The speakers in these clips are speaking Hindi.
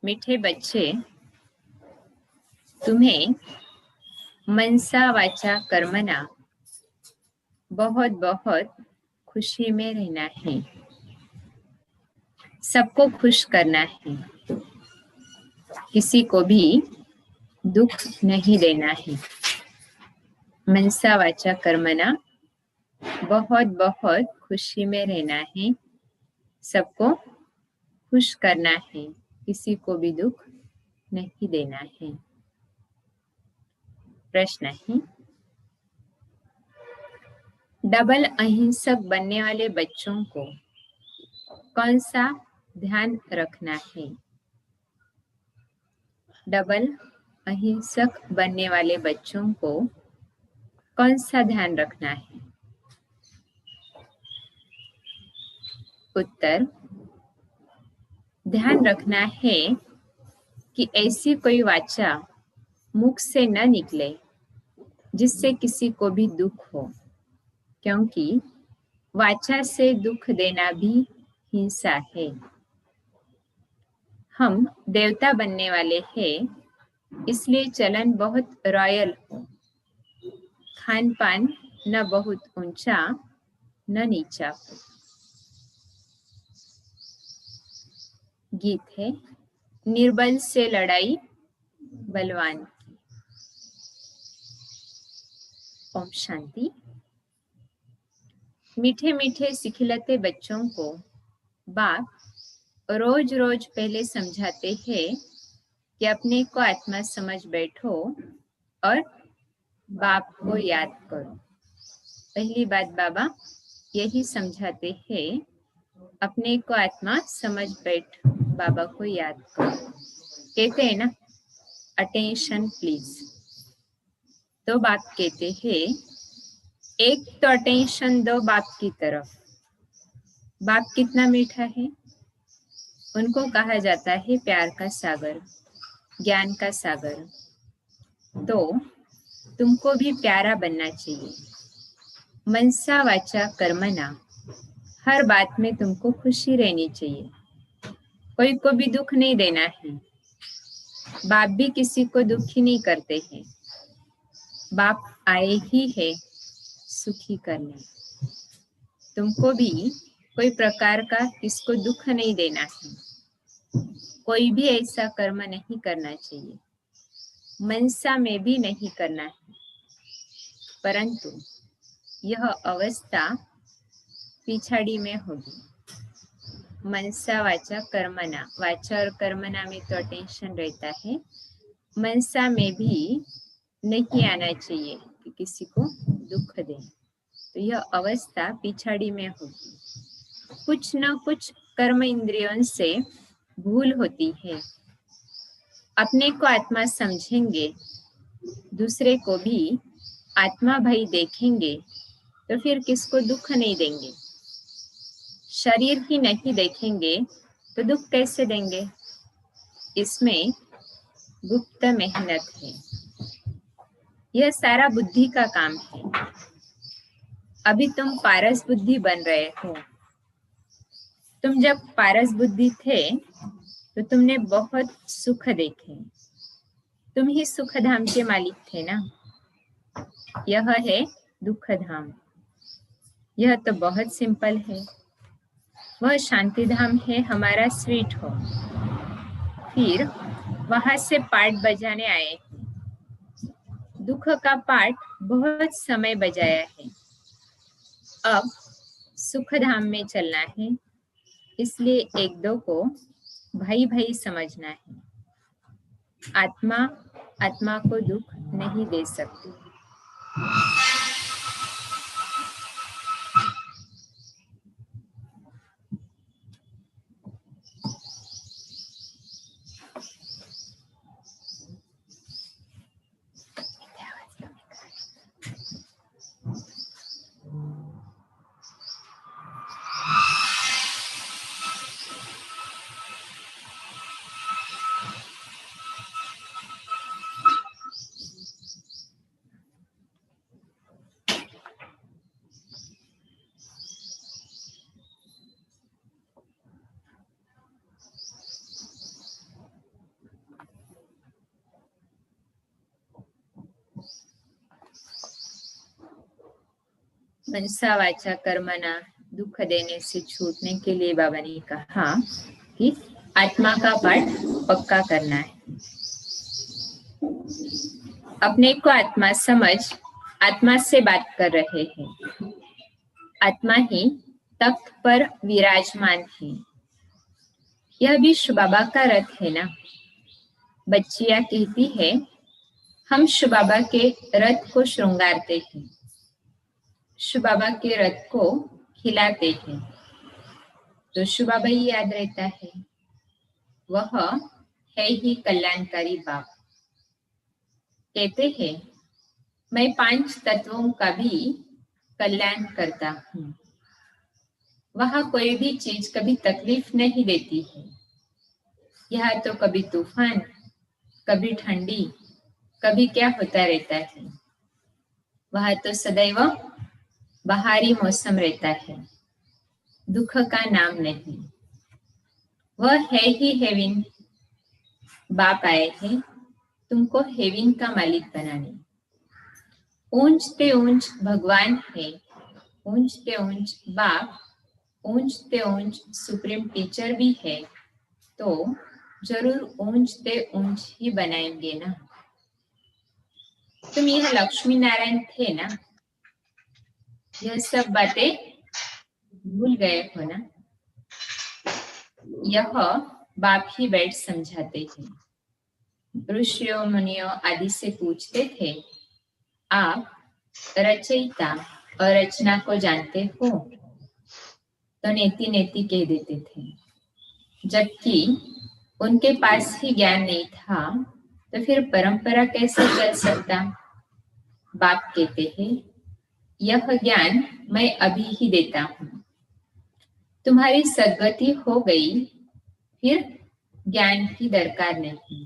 मीठे बच्चे, तुम्हें मनसा वाचा कर्मणा बहुत बहुत खुशी में रहना है। सबको खुश करना है, किसी को भी दुख नहीं देना है। मनसा वाचा कर्मणा बहुत बहुत खुशी में रहना है, सबको खुश करना है, किसी को भी दुख नहीं देना है। प्रश्न है, डबल अहिंसक बनने वाले बच्चों को कौन सा ध्यान रखना है? डबल अहिंसक बनने वाले बच्चों को कौन सा ध्यान रखना है? उत्तर, ध्यान रखना है कि ऐसी कोई वाचा मुख से न निकले जिससे किसी को भी दुख हो, क्योंकि वाचा से दुख देना भी हिंसा है। हम देवता बनने वाले हैं, इसलिए चलन बहुत रॉयल हो, खान पान न बहुत ऊंचा न नीचा हो। गीत है, निर्बल से लड़ाई बलवान की। ओम शांति। मीठे मीठे सिखिलते बच्चों को बाप रोज रोज पहले समझाते हैं कि अपने को आत्मा समझ बैठो और बाप को याद करो। पहली बात बाबा यही समझाते हैं, अपने को आत्मा समझ बैठ, बाबा को याद करो। कहते हैं ना, अटेंशन प्लीज। तो बाप कहते हैं, एक तो अटेंशन दो बाप की तरफ। बाप कितना मीठा है, उनको कहा जाता है प्यार का सागर, ज्ञान का सागर। तो तुमको भी प्यारा बनना चाहिए। मनसा वाचा कर्मणा, हर बात में तुमको खुशी रहनी चाहिए, कोई को भी दुख नहीं देना है। बाप भी किसी को दुखी नहीं करते हैं। बाप आए ही है सुखी करने। तुमको भी कोई प्रकार का किसको दुख नहीं देना है, कोई भी ऐसा कर्म नहीं करना चाहिए, मनसा में भी नहीं करना है। परंतु यह अवस्था पिछाड़ी में होगी। मनसा वाचा कर्मणा, वाचा और कर्मणा में तो अटेंशन रहता है, मनसा में भी नहीं आना चाहिए कि किसी को दुख दे। तो यह अवस्था पिछाड़ी में होगी। कुछ न कुछ कर्म इंद्रियों से भूल होती है। अपने को आत्मा समझेंगे, दूसरे को भी आत्मा भाई देखेंगे, तो फिर किसको दुख नहीं देंगे। शरीर ही नहीं देखेंगे तो दुख कैसे देंगे? इसमें गुप्त मेहनत है। यह सारा बुद्धि का काम है। अभी तुम पारस बुद्धि बन रहे हो। तुम जब पारस बुद्धि थे तो तुमने बहुत सुख देखे। तुम ही सुख धाम के मालिक थे ना। यह है दुख धाम। यह तो बहुत सिंपल है। वह शांति धाम है हमारा स्वीट होम। फिर वहां से पार्ट बजाने आए। दुख का पार्ट बहुत समय बजाया है, अब सुख धाम में चलना है। इसलिए एक दो को भाई भाई समझना है। आत्मा आत्मा को दुख नहीं दे सकती। मनसा वाचा कर्मणा दुख देने से छूटने के लिए बाबा ने कहा कि आत्मा का पाठ पक्का करना है। अपने को आत्मा समझ आत्मा से बात कर रहे हैं। आत्मा ही तख्त पर विराजमान है। यह भी शिव बाबा का रथ है ना। बच्चियां कहती है हम शिव बाबा के रथ को श्रृंगारते हैं, शिव बाबा के रथ को खिलाते हैं, तो शिव बाबा ही याद रहता है। वह है ही कल्याणकारी बाप। कहते हैं मैं 5 तत्वों का भी कल्याण करता हूँ। वहां कोई भी चीज कभी तकलीफ नहीं देती है। यह तो कभी तूफान, कभी ठंडी, कभी क्या होता रहता है। वह तो सदैव बाहरी मौसम रहता है, दुख का नाम नहीं। वह है ही हेविन। बाप आए हैं तुमको हेविन का मालिक बनाने। ऊंचते ऊंच भगवान है, ऊंचते ऊंच बाप, ऊंचते ऊंच सुप्रीम टीचर भी है, तो जरूर ऊंचते ऊंच ही बनाएंगे ना। तुम यह लक्ष्मी नारायण थे ना, यह सब बातें भूल गए हो ना। यह बाप ही बैठ समझाते हैं। ऋषियों मुनियों आदि से पूछते थे आप रचयिता और रचना को जानते हो, तो नेति नेति कह देते थे, जबकि उनके पास ही ज्ञान नहीं था, तो फिर परंपरा कैसे चल सकता। बाप कहते हैं यह ज्ञान मैं अभी ही देता हूँ। तुम्हारी सद्गति हो गई, फिर ज्ञान की दरकार नहीं,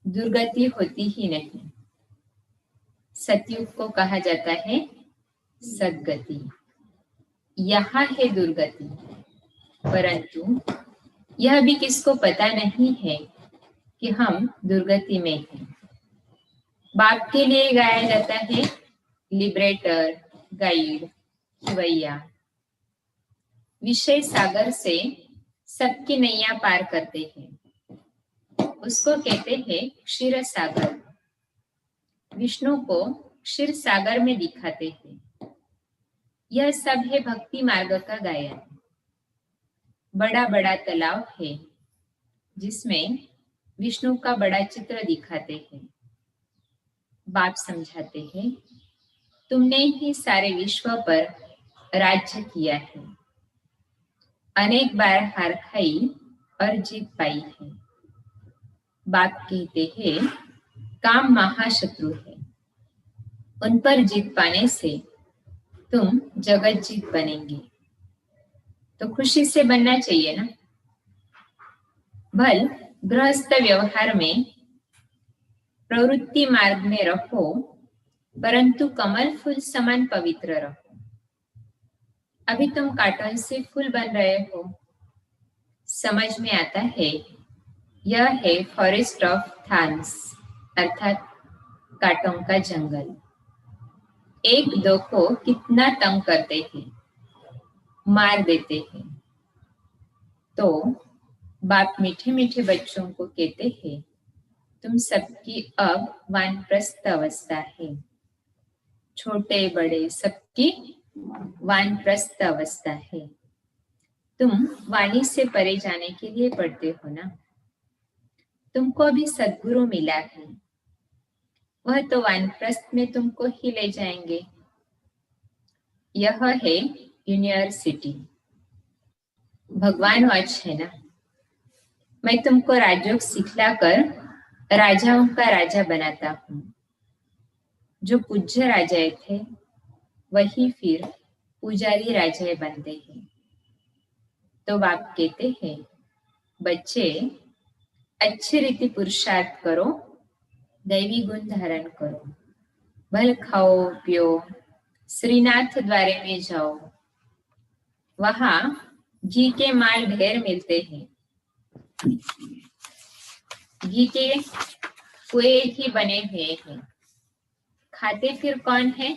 दुर्गति होती ही नहीं। सतयुग को कहा जाता है सद्गति, यहाँ है दुर्गति। परंतु यह भी किसको पता नहीं है कि हम दुर्गति में हैं। बाप के लिए गाया जाता है लिबरेटर, गाइड, खिवैया। विषय सागर से सबकी नैया पार करते हैं, उसको कहते हैं क्षीर सागर। विष्णु को क्षीर सागर में दिखाते हैं। यह सब है भक्ति मार्ग का गायन। बड़ा बड़ा तालाब है जिसमें विष्णु का बड़ा चित्र दिखाते हैं। बाप समझाते हैं तुमने ही सारे विश्व पर राज्य किया है, अनेक बार हार खाई और जीत पाई है। बाप कहते हैं काम महाशत्रु है, उन पर जीत पाने से तुम जगत जीत बनेंगे। तो खुशी से बनना चाहिए ना। भल गृहस्थ व्यवहार में प्रवृत्ति मार्ग में रहो, परंतु कमल फूल समान पवित्र रहो। अभी तुम कार्टून से फूल बन रहे हो। समझ में आता है यह है फॉरेस्ट ऑफ थॉर्न्स, अर्थात कांटों का जंगल। एक दो को कितना तंग करते हैं, मार देते हैं। तो बाप मीठे मीठे बच्चों को कहते हैं तुम सबकी अब वानप्रस्थ अवस्था है। छोटे बड़े सबकी वानप्रस्थ अवस्था है। तुम वाणी से परे जाने के लिए पढ़ते हो ना। तुमको अभी सद्गुरु मिला है, वह तो वानप्रस्थ में तुमको ही ले जाएंगे। यह है यूनिवर्सिटी। भगवान वाच है ना। मैं तुमको राजयोग सिखलाकर राजाओं का राजा बनाता हूँ। जो पूज्य राजाए थे वही फिर पुजारी राजाए बनते हैं। तो बाप कहते हैं बच्चे अच्छी रीति पुरुषार्थ करो, दैवी गुण धारण करो, भल खाओ पियो, श्रीनाथ द्वारे में जाओ। वहां घी के माल ढेर मिलते हैं। घी के कुएं ही बने हुए हैं। खाते फिर कौन है?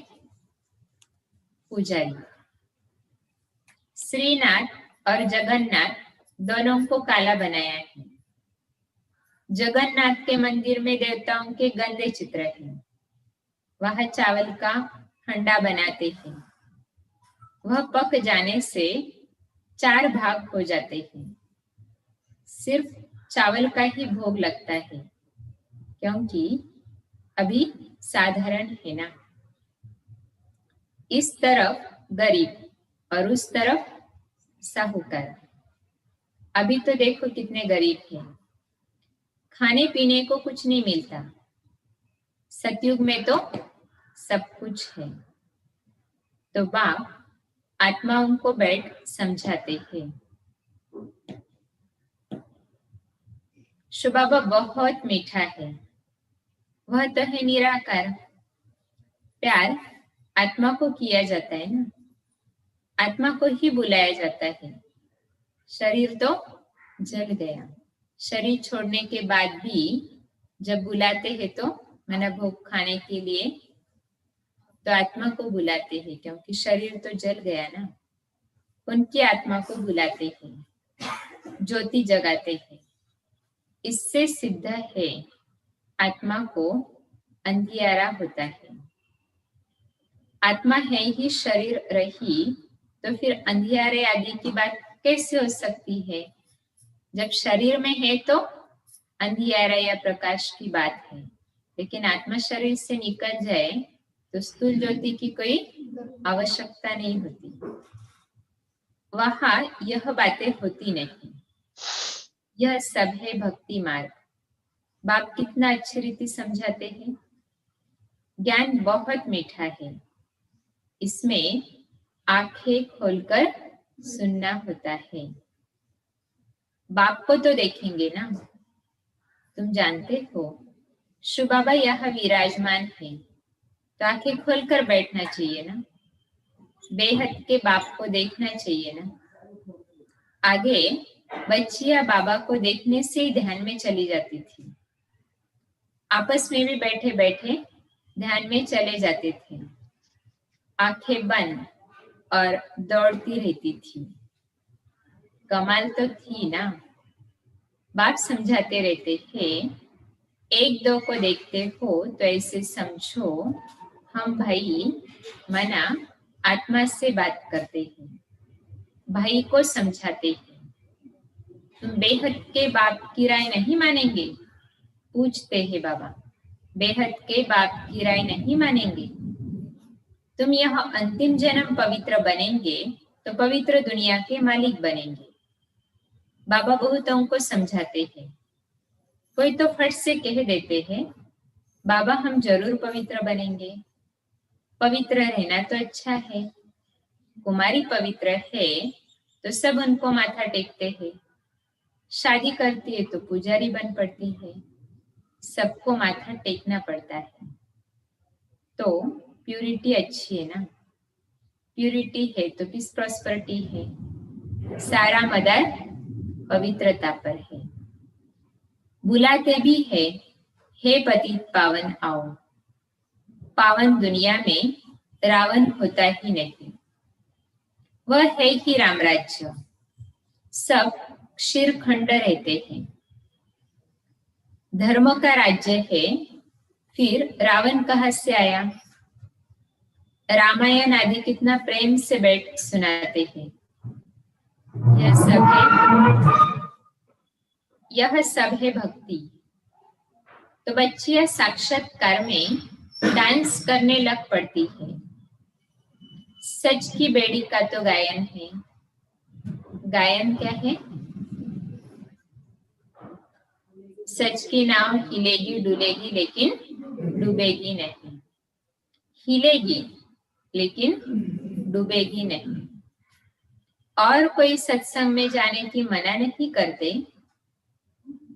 पुजारी। श्रीनाथ और जगन्नाथ दोनों को काला बनाया है। जगन्नाथ के मंदिर में देवताओं के गंदे चित्र हैं। वह चावल का हंडा बनाते हैं। वह पक जाने से 4 भाग हो जाते हैं। सिर्फ चावल का ही भोग लगता है, क्योंकि अभी साधारण है ना। इस तरफ गरीब और उस तरफ साहूकार। अभी तो देखो कितने गरीब हैं। खाने पीने को कुछ नहीं मिलता। सतयुग में तो सब कुछ है। तो बाप आत्माओं को बैठ समझाते हैं। शुबाबा बहुत मीठा है। वह तो है निराकार। प्यार आत्मा को किया जाता है ना, आत्मा को ही बुलाया जाता है। शरीर तो जल गया। शरीर छोड़ने के बाद भी जब बुलाते हैं तो मना भोग खाने के लिए, तो आत्मा को बुलाते हैं, क्योंकि शरीर तो जल गया ना। उनकी आत्मा को बुलाते हैं, ज्योति जगाते हैं। इससे सिद्ध है आत्मा को अंधियारा होता है। आत्मा है ही शरीर रही तो फिर अंधियारे आदि की बात कैसे हो सकती है। जब शरीर में है तो अंधियारा या प्रकाश की बात है, लेकिन आत्मा शरीर से निकल जाए तो स्थूल ज्योति की कोई आवश्यकता नहीं होती। वहां यह बातें होती नहीं। यह सब है भक्ति मार्ग। बाप कितना अच्छी रीति समझाते हैं। ज्ञान बहुत मीठा है। इसमें आंखें खोलकर सुनना होता है। बाप को तो देखेंगे ना। तुम जानते हो शिव बाबा यहाँ विराजमान है, तो आंखें खोलकर बैठना चाहिए ना। बेहद के बाप को देखना चाहिए ना। आगे बच्चियां बाबा को देखने से ही ध्यान में चली जाती थी। आपस में भी बैठे बैठे ध्यान में चले जाते थे। आंखें बंद और दौड़ती रहती थी। कमाल तो थी ना। बाप समझाते रहते थे, 1-2 को देखते हो तो ऐसे समझो हम भाई मना आत्मा से बात करते हैं, भाई को समझाते हैं। तुम बेहद के बाप की राय नहीं मानेंगे? पूछते हैं बाबा। बेहद के बाप की राय नहीं मानेंगे? तुम यह अंतिम जन्म पवित्र बनेंगे तो पवित्र दुनिया के मालिक बनेंगे। बाबा बहुतों को समझाते हैं। कोई तो फट से कह देते हैं, बाबा हम जरूर पवित्र बनेंगे। पवित्र रहना तो अच्छा है। कुमारी पवित्र है तो सब उनको माथा टेकते हैं। शादी करती है तो पुजारी बन पड़ती है। सबको माथा टेकना पड़ता है। तो प्यूरिटी अच्छी है ना। प्यूरिटी है तो पीस प्रॉस्पेरिटी है। सारा मदार पवित्रता पर है। बुलाते भी है, हे पतित पावन आओ। पावन दुनिया में रावण होता ही नहीं। वह है ही राम राज्य। सब क्षीरखंड रहते हैं। धर्म का राज्य है, फिर रावण कहाँ से आया? रामायण आदि कितना प्रेम से बैठ सुनाते हैं। यह सब है भक्ति। तो बच्चियां साक्षात्कार में डांस करने लग पड़ती है। सच की बेड़ी का तो गायन है। गायन क्या है? सच की नाव हिलेगी डुलेगी लेकिन डूबेगी नहीं। हिलेगी लेकिन डूबेगी नहीं। और कोई सत्संग में जाने की मना नहीं करते।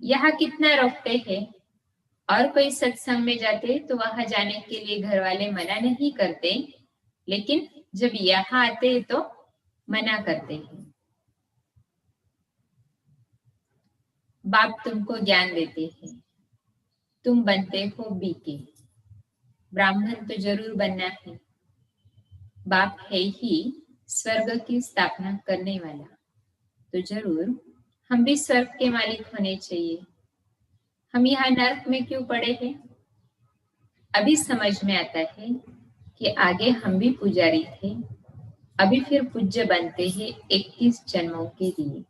यहाँ कितना रोकते हैं। और कोई सत्संग में जाते तो वहां जाने के लिए घर वाले मना नहीं करते, लेकिन जब यहाँ आते तो मना करते हैं। बाप तुमको ज्ञान देते हैं। तुम बनते हो बीके। ब्राह्मण तो जरूर बनना है। बाप है ही स्वर्ग की स्थापना करने वाला, तो जरूर हम भी स्वर्ग के मालिक होने चाहिए। हम यहाँ नर्क में क्यों पड़े हैं? अभी समझ में आता है कि आगे हम भी पुजारी थे, अभी फिर पूज्य बनते हैं 21 जन्मों के लिए।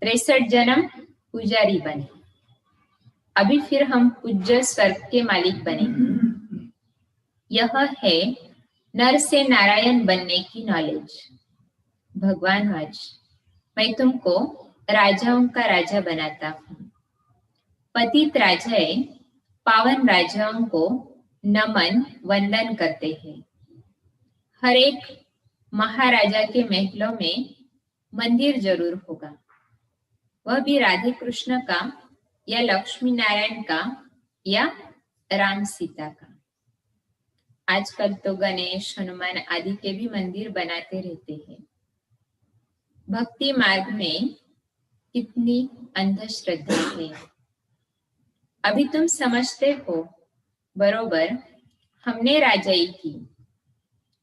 63 जन्म पुजारी बने, अभी फिर हम पूज्य स्वर्ग के मालिक बनेंगे। यह है नर से नारायण बनने की नॉलेज। भगवान आज मैं तुमको राजाओं का राजा बनाता हूँ। पतित राजाएं पावन राजाओं को नमन वंदन करते हैं। हर एक महाराजा के महलों में मंदिर जरूर होगा, वह भी राधे कृष्ण का या लक्ष्मी नारायण का या राम सीता का। आजकल तो गणेश हनुमान आदि के भी मंदिर बनाते रहते हैं। भक्ति मार्ग में कितनी अंधश्रद्धा है। अभी तुम समझते हो बरोबर हमने राजाई की,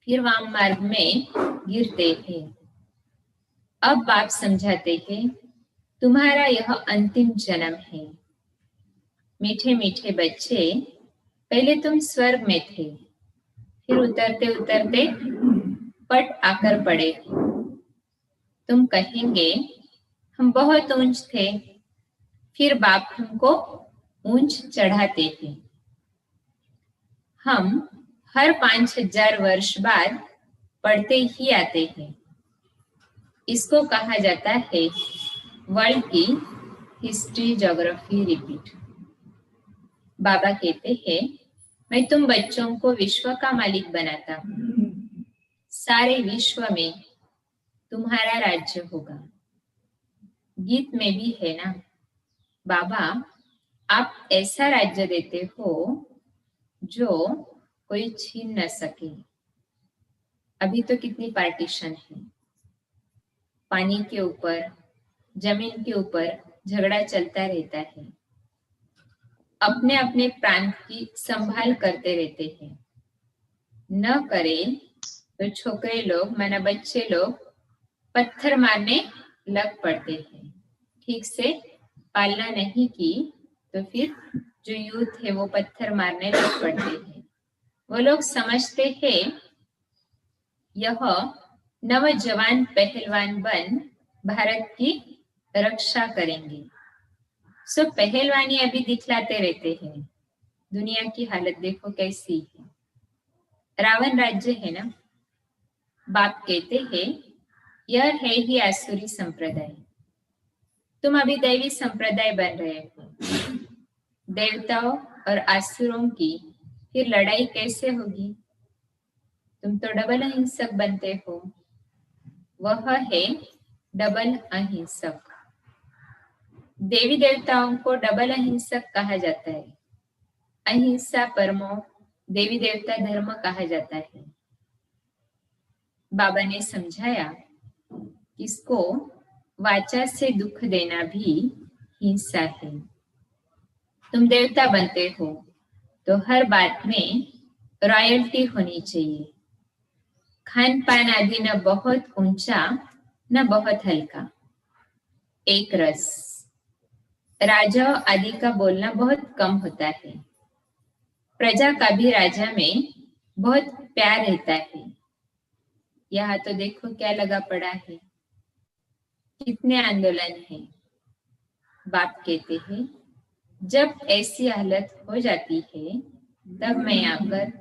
फिर वाम मार्ग में गिरते हैं। अब बाप समझाते हैं तुम्हारा यह अंतिम जन्म है। मीठे मीठे बच्चे, पहले तुम स्वर्ग में थे, फिर उतरते उतरते पट आकर पड़े। तुम कहेंगे हम बहुत ऊंच थे, फिर बाप हमको ऊंच चढ़ाते हैं। हम हर 5000 वर्ष बाद पढ़ते ही आते हैं। इसको कहा जाता है वर्ल्ड की हिस्ट्री ज्योग्राफी रिपीट। बाबा कहते हैं मैं तुम बच्चों को विश्व का मालिक बनाता हूँ। सारे विश्व में तुम्हारा राज्य होगा। गीत में भी है ना, बाबा आप ऐसा राज्य देते हो जो कोई छीन न सके। अभी तो कितनी पार्टीशन है, पानी के ऊपर जमीन के ऊपर झगड़ा चलता रहता है। अपने अपने प्रांत की संभाल करते रहते हैं। न करे तो छोकरे लोग माना बच्चे लोग पत्थर मारने लग पड़ते हैं। ठीक से पालना नहीं की तो फिर जो यूथ है वो पत्थर मारने लग पड़ते हैं। वो लोग समझते हैं यह नवजवान पहलवान बन भारत की रक्षा करेंगे। सो पहलवानी अभी दिखलाते रहते हैं। दुनिया की हालत देखो कैसी है। रावण राज्य है ना। बाप कहते हैं यह है ही आसुरी संप्रदाय। तुम अभी दैवी संप्रदाय बन रहे हो। देवताओं और आसुरों की फिर लड़ाई कैसे होगी? तुम तो डबल अहिंसक बनते हो। वह है डबल अहिंसक। देवी देवताओं को डबल अहिंसक कहा जाता है। अहिंसा परमो देवी देवता धर्म कहा जाता है। बाबा ने समझाया इसको वाचा से दुख देना भी हिंसा है। तुम देवता बनते हो तो हर बात में रॉयल्टी होनी चाहिए। खान पान आदि न बहुत ऊंचा न बहुत हल्का, एक रस। राजा आदि का बोलना बहुत कम होता है। प्रजा का भी राजा में बहुत प्यार रहता है। यहाँ तो देखो क्या लगा पड़ा है, कितने आंदोलन है। बाप कहते हैं जब ऐसी हालत हो जाती है तब मैं आकर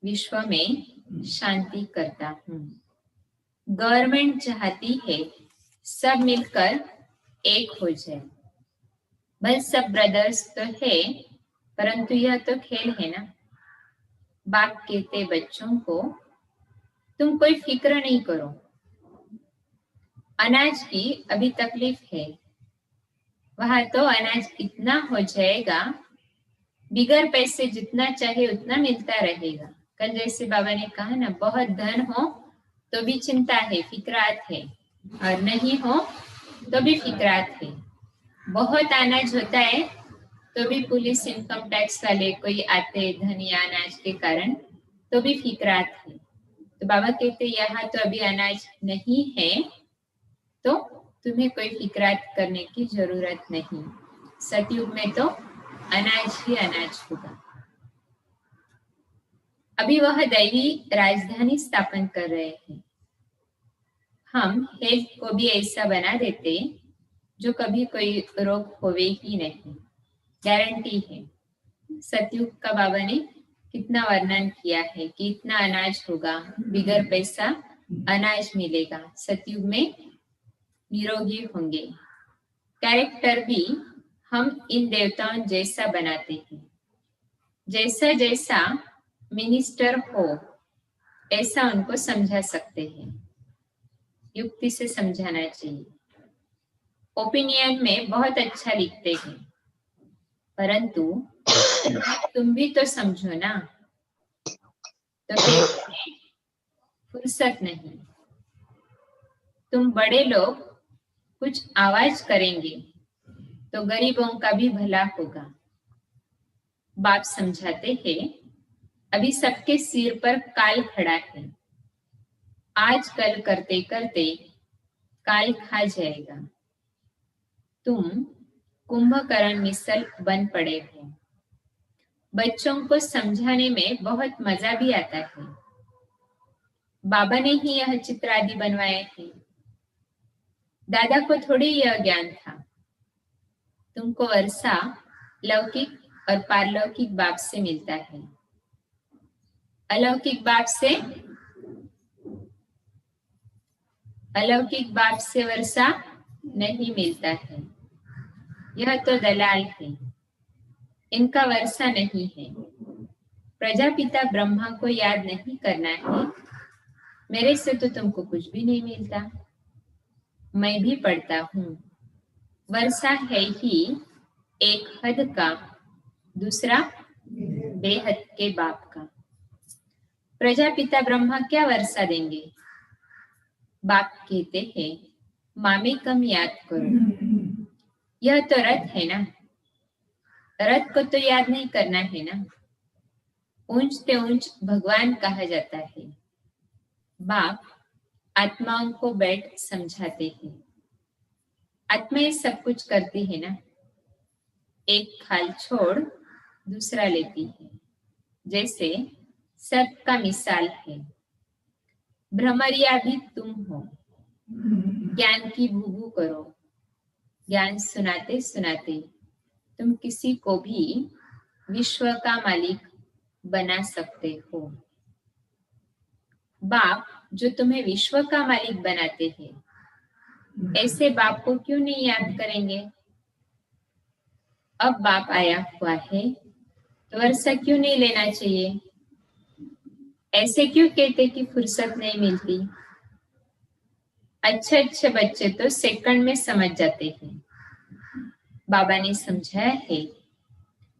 विश्व में शांति करता हूँ। गवर्नमेंट चाहती है सब मिलकर एक हो जाए। बस सब ब्रदर्स तो है, परंतु यह तो खेल है ना। बाप कहते बच्चों को तुम कोई फिक्र नहीं करो। अनाज की अभी तकलीफ है, वहां तो अनाज इतना हो जाएगा, बिगर पैसे जितना चाहे उतना मिलता रहेगा। कल जैसे बाबा ने कहा ना, बहुत धन हो तो भी चिंता है, फिक्रात है, और नहीं हो तो भी फिक्रात है। बहुत अनाज होता है तो भी पुलिस इनकम टैक्स वाले कोई आते धन या अनाज के कारण, तो भी फिक्रात है। तो बाबा कहते यहाँ तो अभी अनाज नहीं है, तो तुम्हें कोई फिक्रात करने की जरूरत नहीं। सतयुग में तो अनाज ही अनाज होगा। अभी वह दैवी राजधानी स्थापन कर रहे हैं। हम हेल्थ को भी ऐसा बना देते जो कभी कोई रोग होवे ही नहीं, गारंटी है। सतयुग का बाबा ने कितना वर्णन किया है कि इतना अनाज होगा, बिगर पैसा अनाज मिलेगा, सतयुग में निरोगी होंगे। कैरेक्टर भी हम इन देवताओं जैसा बनाते हैं। जैसा जैसा मिनिस्टर हो ऐसा उनको समझा सकते हैं, युक्ति से समझाना चाहिए। ओपिनियन में बहुत अच्छा लिखते हैं, परंतु तुम भी तो समझो ना। तो फुर्सत नहीं। तुम बड़े लोग कुछ आवाज करेंगे तो गरीबों का भी भला होगा। बाप समझाते हैं, अभी सबके सिर पर काल खड़ा है। आज कल करते करते काल खा जाएगा। तुम कुंभकर्ण मिसल बन पड़े हो। बच्चों को समझाने में बहुत मजा भी आता है। बाबा ने ही यह चित्र आदि बनवाए थे। दादा को थोड़ी यह ज्ञान था। तुमको वर्षा लौकिक और पारलौकिक बाप से मिलता है। अलौकिक बाप से वर्षा नहीं मिलता है। यह तो दलाल है, इनका वर्षा नहीं है। प्रजापिता ब्रह्मा को याद नहीं करना है। मेरे से तो तुमको कुछ भी नहीं मिलता। मैं भी पढ़ता हूँ। वर्षा है ही एक हद का, दूसरा बेहद के बाप का। प्रजापिता ब्रह्मा क्या वर्षा देंगे? बाप कहते हैं, मामे कम याद करो। यह तो रथ है ना, रथ को तो याद नहीं करना है ना। ऊंच ते ऊंच भगवान कहा जाता है। बाप आत्माओं को बैठ समझाते हैं। आत्माएं सब कुछ करती है ना। एक खाल छोड़ दूसरा लेती है, जैसे सर्प का मिसाल है। भ्रमरिया भी तुम हो। ज्ञान की भूभू करो। ज्ञान सुनाते सुनाते तुम किसी को भी विश्व का मालिक बना सकते हो। बाप जो तुम्हें विश्व का मालिक बनाते हैं, ऐसे बाप को क्यों नहीं याद करेंगे? अब बाप आया हुआ है तो वर्षा क्यों नहीं लेना चाहिए? ऐसे क्यों कहते कि फुर्सत नहीं मिलती? अच्छे अच्छे बच्चे तो सेकंड में समझ जाते हैं। बाबा ने समझाया है,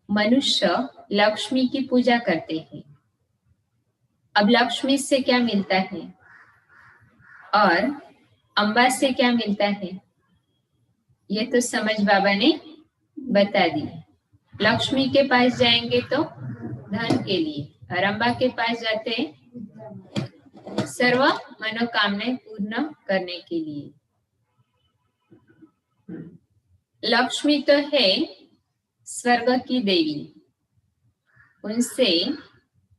मनुष्य लक्ष्मी की पूजा करते हैं। अब लक्ष्मी से क्या मिलता है और अम्बा से क्या मिलता है, ये तो समझ बाबा ने बता दी। लक्ष्मी के पास जाएंगे तो धन के लिए, और अम्बा के पास जाते सर्व मनोकामनाएं पूर्ण करने के लिए। लक्ष्मी तो है स्वर्ग की देवी, उनसे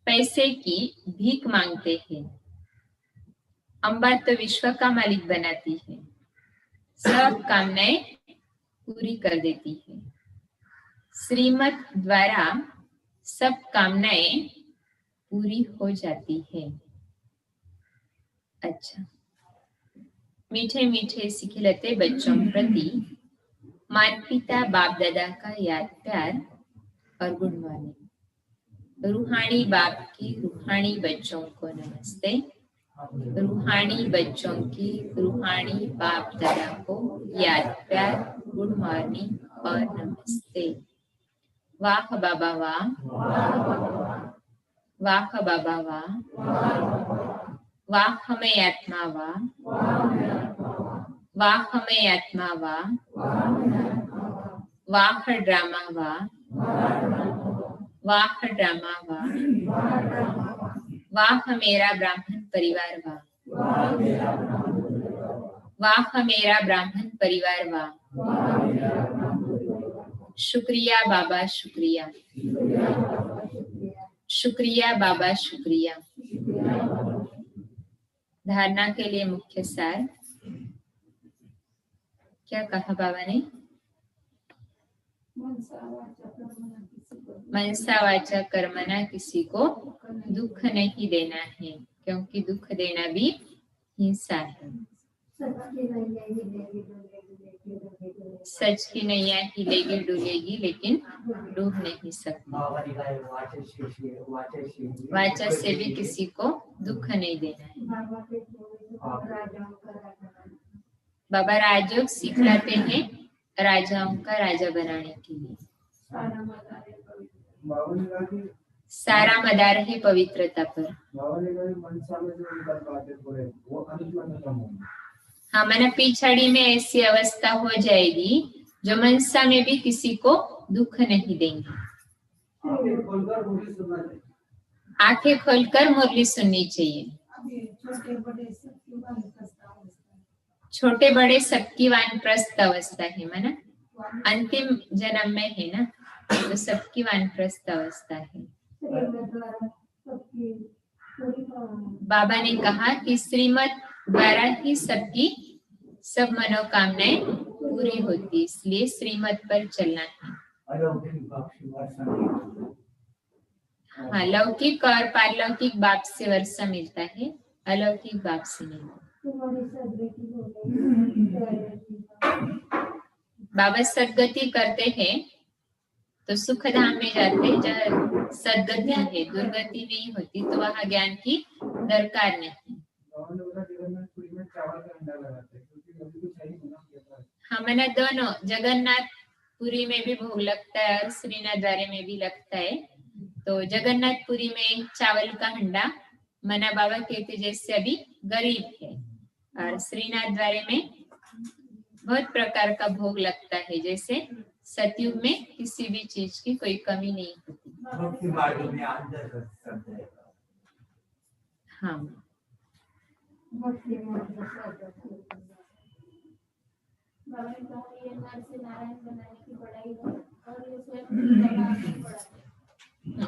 पैसे की भीख मांगते हैं। अम्बा तो विश्व का मालिक बनाती है, सब कामनाएं पूरी कर देती है। श्रीमत द्वारा सब कामनाएं पूरी हो जाती है। अच्छा, मीठे मीठे सिखिलते बच्चों प्रति माता पिता बाप दादा का याद प्यार और गुड मॉर्निंग। रूहानी बाप की रूहानी बच्चों को नमस्ते। रूहानी बच्चों की रूहानी बाप दादा को याद प्यार, गुड मॉर्निंग और नमस्ते। वाह बाबा वाह, वाह बाबा वाह, वाह हमें आत्मा वाह, वाह हमें आत्मा वाह, वाह ड्रामा वाह, वाह ड्रामा वाह, वाह मेरा ब्राह्मण परिवार वाह, वाह मेरा ब्राह्मण परिवार वाह। शुक्रिया बाबा शुक्रिया, शुक्रिया बाबा शुक्रिया। धारणा के लिए मुख्य सार क्या कहा बाबा ने? मनसा वाचा कर्मना किसी को दुख नहीं देना है, क्योंकि दुख देना भी हिंसा है। सच की नैया हिलेगी डुलेगी लेकिन डूब नहीं सकती। वाचा से भी किसी को दुख नहीं देना है। बाबा राजयोग सिखलाते हैं राजाओं का राजा बनाने के लिए। सारा मदार है पवित्रता पर। हाँ, मैंने पिछड़ी में ऐसी अवस्था हो जाएगी जो मनसा में भी किसी को दुख नहीं देंगे। आंखें खोलकर मुरली सुननी चाहिए। छोटे बड़े सबकी वानप्रस्थ अवस्था है माना, अंतिम जन्म में है ना, तो सबकी वानप्रस्थ अवस्था है। बाबा ने कहा कि श्रीमत द्वारा ही सबकी सब मनोकामनाएं पूरी होती, इसलिए श्रीमत पर चलना है। हाँ, लौकिक और पारलौकिक बाप से वर्षा मिलता है, अलौकिक बाप से नहीं। बाबा सदगति करते हैं तो सुख धाम में जाते हैं, जहाँ सदगति है, दुर्गति नहीं होती, तो वहाँ ज्ञान की दरकार नहीं। हाँ, मैंने दोनों जगन्नाथपुरी में भी भोग लगता है और श्रीनाथ द्वारे में भी लगता है। तो जगन्नाथपुरी में चावल का हंडा मना बाबा कहते जैसे अभी गरीब है, और श्रीनाथ द्वारे में बहुत प्रकार का भोग लगता है, जैसे सतयुग में किसी भी चीज की कोई कमी नहीं होती। हाँ,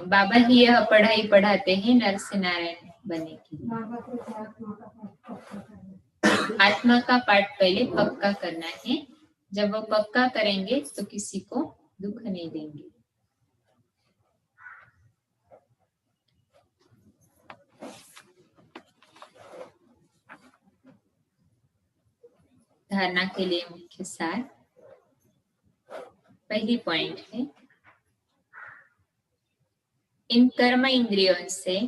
बाबा ही यह पढ़ाई पढ़ाते हैं नर से नारायण बनने की। आत्मा का पाठ पहले पक्का करना है, जब वो पक्का करेंगे तो किसी को दुख नहीं देंगे। धारणा के लिए मुख्य सार पहली पॉइंट है, इन कर्म इंद्रियों से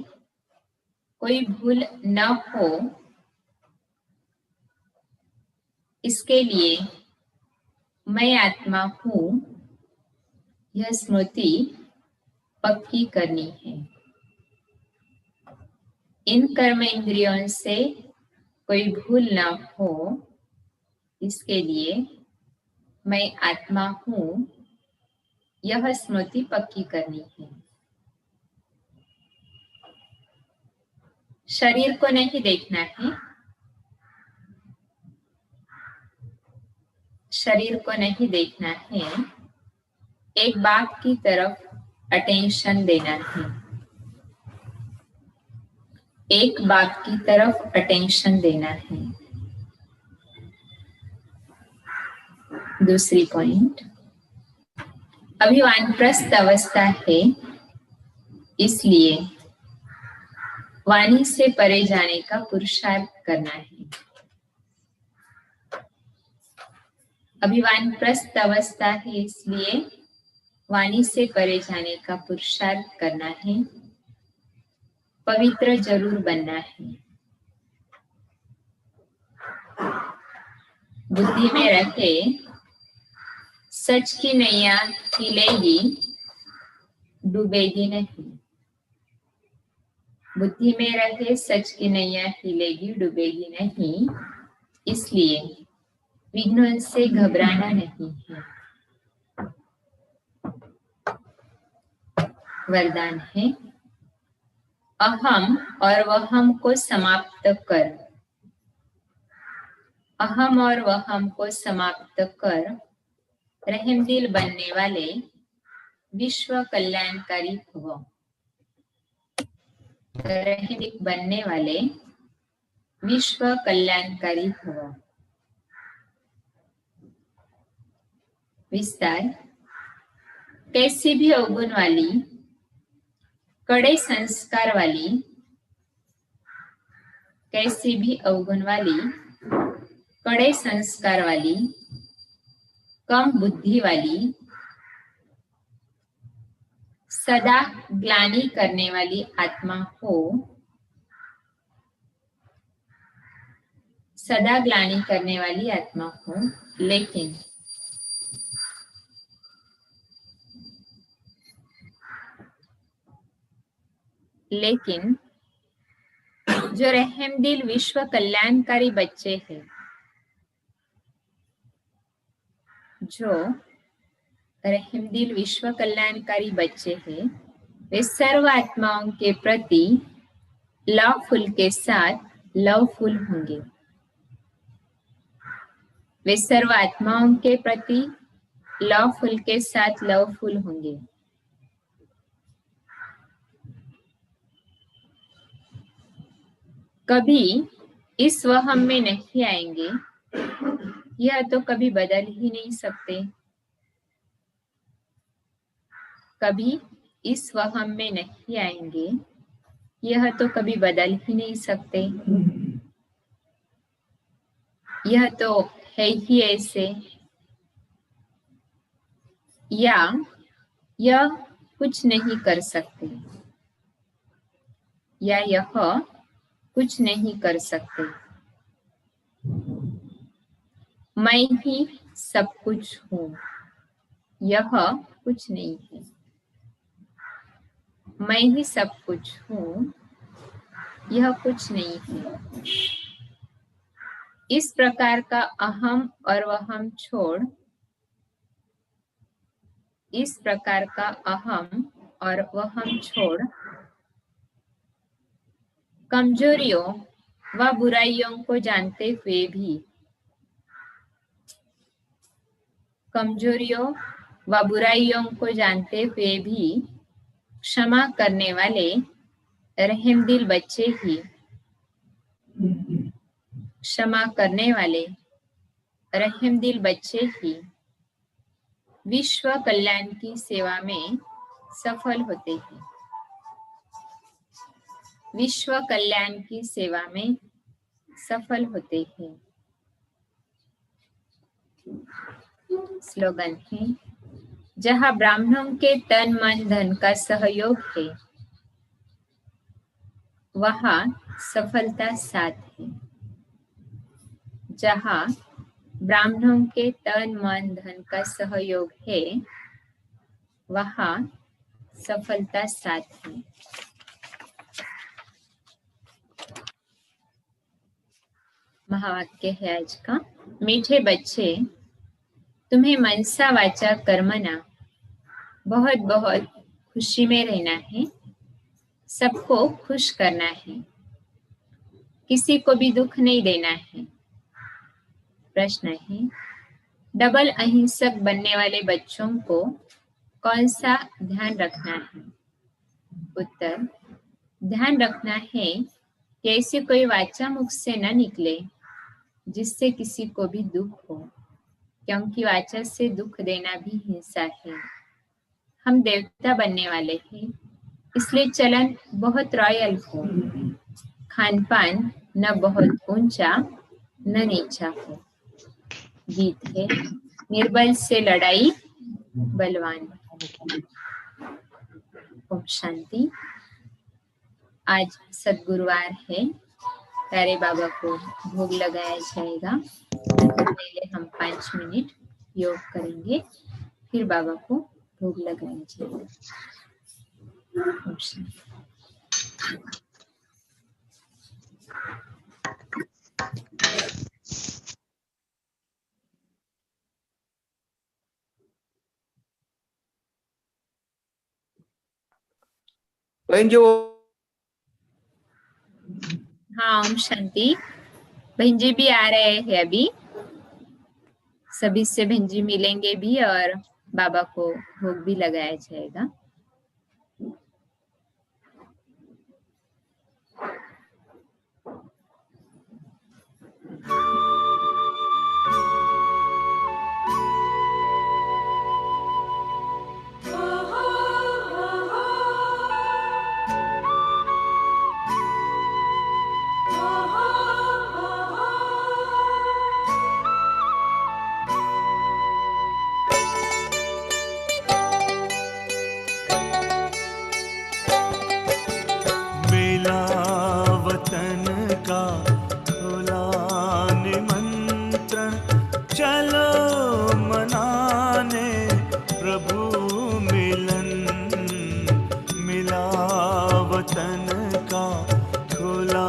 कोई भूल न हो, इसके लिए मैं आत्मा हूं यह स्मृति पक्की करनी है। इन कर्म इंद्रियों से कोई भूल न हो, इसके लिए मैं आत्मा हूं यह स्मृति पक्की करनी है। शरीर को नहीं देखना है, शरीर को नहीं देखना है, एक बाप की तरफ अटेंशन देना है, एक बाप की तरफ अटेंशन देना है। दूसरी पॉइंट, अभी वानप्रस्थ अवस्था है, इसलिए वाणी से परे जाने का पुरुषार्थ करना है। अभी वानप्रस्थ अवस्था है, इसलिए वाणी से परे जाने का पुरुषार्थ करना है, पवित्र जरूर बनना है। बुद्धि में रखे सच की नैया हिलेगी डूबेगी नहीं। बुद्धि में रहे सच की नैया हिलेगी डूबेगी नहीं, इसलिए विघ्नों से घबराना नहीं है। वरदान है, अहम और वहम को समाप्त कर, अहम और वहम को समाप्त कर रहमदिल बनने वाले विश्व कल्याणकारी भव, रहमदिल बनने वाले विश्व कल्याणकारी भव। विस्तार, कैसी भी अवगुण वाली, कड़े संस्कार वाली, कैसी भी अवगुण वाली, कड़े संस्कार वाली, कम बुद्धि वाली, सदा ग्लानि करने वाली आत्मा हो, सदा ग्लानि करने वाली आत्मा हो, लेकिन जो रहमदिल विश्व कल्याणकारी बच्चे हैं, जो रहमदिल विश्व कल्याणकारी बच्चे हैं, वे सर्व आत्माओं के प्रति लवफुल के साथ लवफुल होंगे। वे सर्व आत्माओं के प्रति लवफुल के साथ लवफुल होंगे। कभी इस वहम में नहीं आएंगे, यह तो कभी बदल ही नहीं सकते। कभी इस वहम में नहीं आएंगे, यह तो कभी बदल ही नहीं सकते। यह तो है ही ऐसे, या यह कुछ नहीं कर सकते, या यह कुछ नहीं कर सकते। मैं ही सब कुछ हूँ, यह कुछ नहीं है। मैं ही सब कुछ हूँ, यह कुछ नहीं है। इस प्रकार का अहम और वहम छोड़, इस प्रकार का अहम और वहम छोड़ कमजोरियों व बुराइयों को जानते हुए भी, कमजोरियों व बुराइयों को जानते हुए भी क्षमा करने वाले रहमदिल बच्चे ही, क्षमा करने वाले रहमदिल बच्चे ही विश्व कल्याण की सेवा में सफल होते हैं। विश्व कल्याण की सेवा में सफल होते हैं। स्लोगन है, जहाँ ब्राह्मणों के तन मन धन का सहयोग है, वहाँ सफलता साथ है। जहाँ ब्राह्मणों के तन मन धन का सहयोग है, वहाँ सफलता साथ है। महावाक्य है आज का, मीठे बच्चे, तुम्हें मनसा वाचा कर्मना बहुत बहुत खुशी में रहना है, सबको खुश करना है, किसी को भी दुख नहीं देना है। प्रश्न है, डबल अहिंसक बनने वाले बच्चों को कौन सा ध्यान रखना है? उत्तर, ध्यान रखना है कि ऐसी कोई वाचा मुख से न निकले जिससे किसी को भी दुख हो, क्योंकि वाचा से दुख देना भी हिंसा है। हम देवता बनने वाले हैं, इसलिए चलन बहुत रॉयल हो, खान पान न बहुत ऊंचा न नीचा हो। गीत है, निर्बल से लड़ाई बलवान। ओम शांति। आज सद्गुरुवार है, प्यारे बाबा को भोग लगाया जाएगा। पहले हम 5 मिनट योग करेंगे, फिर बाबा को भोग लगाया जाएगा। ओम शांति। जो हाँ, ओम शांति। बहन जी भी आ रहे हैं अभी, सभी से बहन जी मिलेंगे भी और बाबा को भोग भी लगाया जाएगा। मिला वतन का खुला निमंत्रण, चलो मनाने प्रभु मिलन। मिला वतन का खुला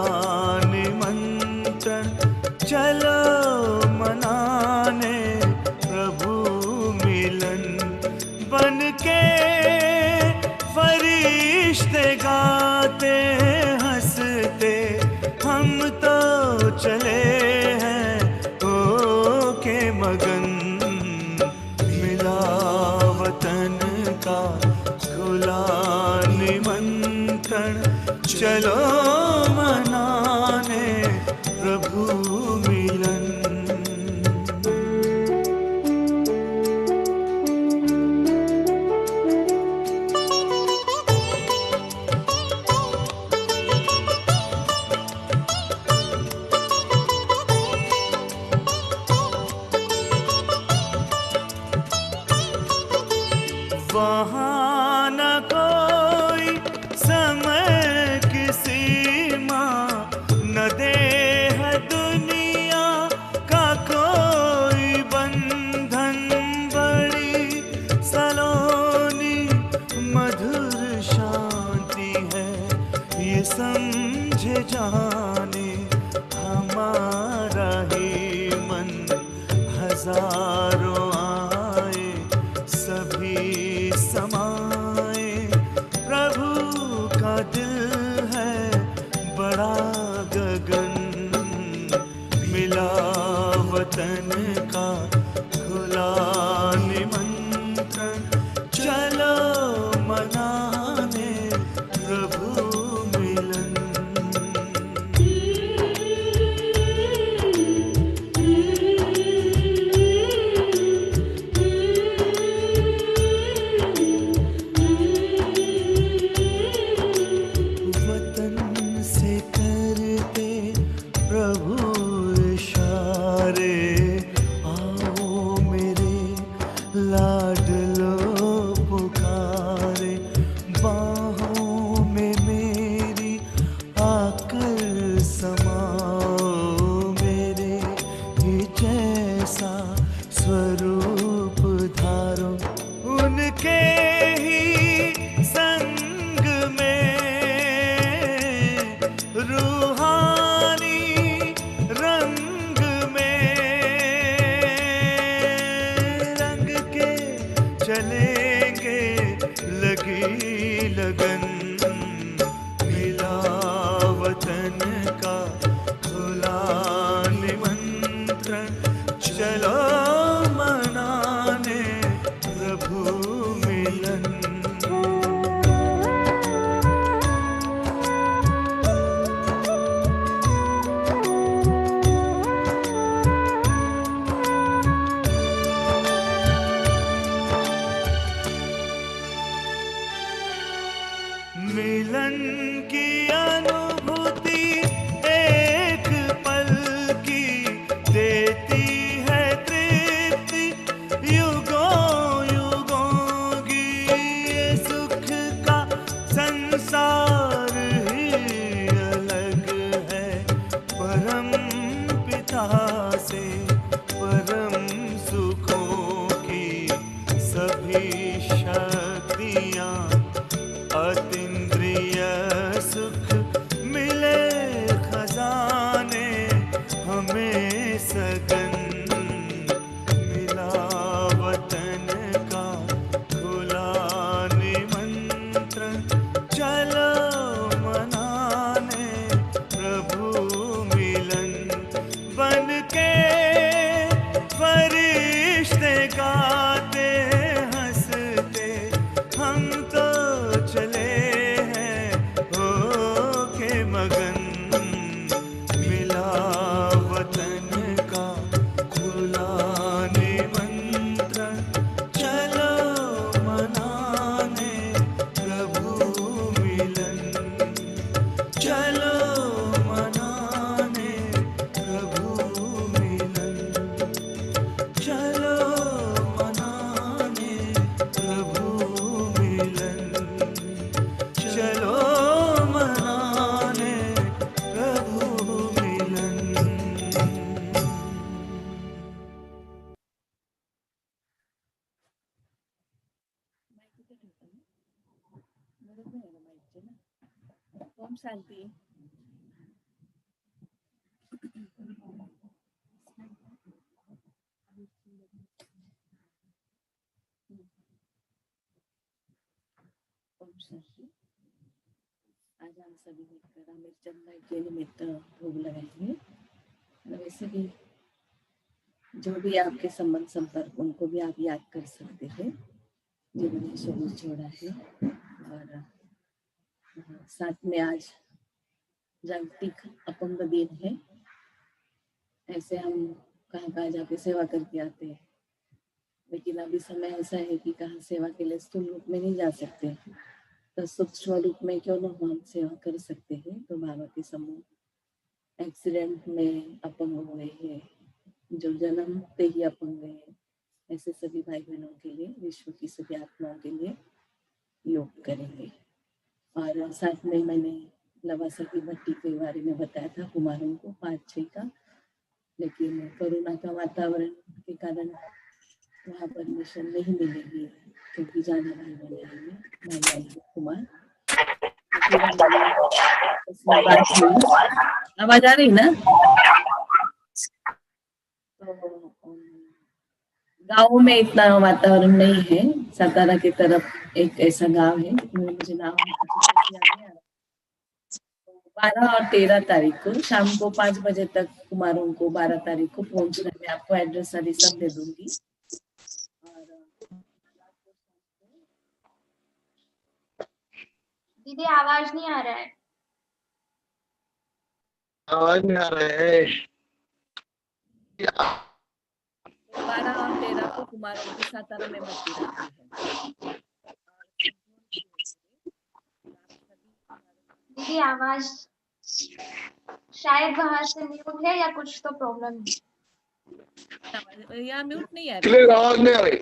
निमंत्रण, चलो मनाने प्रभु मिलन। बन के फरिश्ते गाते हंसते, हम तो चले हैं हो के मगन। मिला वतन का खुला निमंत्रण, चलो मनाने प्रभु मिलन। वहाँ न कोई समय की सीमा, न देह दुनिया का कोई बंधन। बड़ी सलोनी मधुर शांति है, ये समझे जाने हमारा ही मन। हजारों आए सभी समाए, प्रभु का दिल है बड़ा गगन। मिला वतन का खुला निमंत्रण, चलो मनाने प्रभु मिलन। वतन से करते प्रभु इशारे, आओ मेरे लाडलो पुकारे। बाहों में मेरी आकर समाओ, मेरे ही जैसा स्वरूप धारो। उनके ही संग में रूहानी रंग में रंग के चलेंगे लगी लगन। मिला वतन का खुला निमंत्रण, चलो मनाने प्रभु मिलन। मिलन की अनुभूति एक पल की देती है तृप्ति, युगों युगों की। ये सुख का संसार ही अलग है, परम पिता से परम सुखों की सभी शक्तियाँ अतीन्द्रिय सुख ओम शांति। ओम शांति। आज हम सभी मिलकर आमिर चंद भाई के निमित्त भोग लगाएंगे। वैसे भी जो भी आपके संबंध संपर्क उनको भी आप याद कर सकते हैं जिन्होंने शरीर छोड़ा है। और साथ में आज जागतिक अपंग दिन है। ऐसे हम कहाँ जाके सेवा करके आते हैं, लेकिन अभी समय ऐसा है कि कहाँ सेवा के लिए स्थूल रूप में नहीं जा सकते, तो सूक्ष्म रूप में क्यों न हम सेवा कर सकते हैं। तो बाबा के समूह एक्सीडेंट में अपंग हुए हैं, जो जन्म से ही अपंग हैं, ऐसे सभी भाई बहनों के लिए, विश्व की सभी आत्माओं के लिए योग करेंगे। और साथ में मैंने लवासा की भट्टी के बारे में बताया था कुमारों को 5-6 का, लेकिन कोरोना का वातावरण के कारण वहाँ परमिशन नहीं मिलेगी क्योंकि जाना भाई बने भाई कुमार। आवाज आ रही ना? तो गाँव में इतना वातावरण नहीं है। सातारा की तरफ एक ऐसा गांव है, मुझे नाम 12 और 13 तारीख को शाम को 5 बजे तक कुमारों को 12 तारीख को पहुंचना है। आपको एड्रेस सारी सब दे दूंगी। दीदी आवाज नहीं आ रहा है। आवाज नहीं आ रहा है। 12 और 13 को कुमारों की सातारा में भर्ती रहती है। दीदी आवाज शायद बाहर से म्यूट है या कुछ तो प्रॉब्लम है। यहाँ म्यूट नहीं आ क्लियर आवाज नहीं आ रही।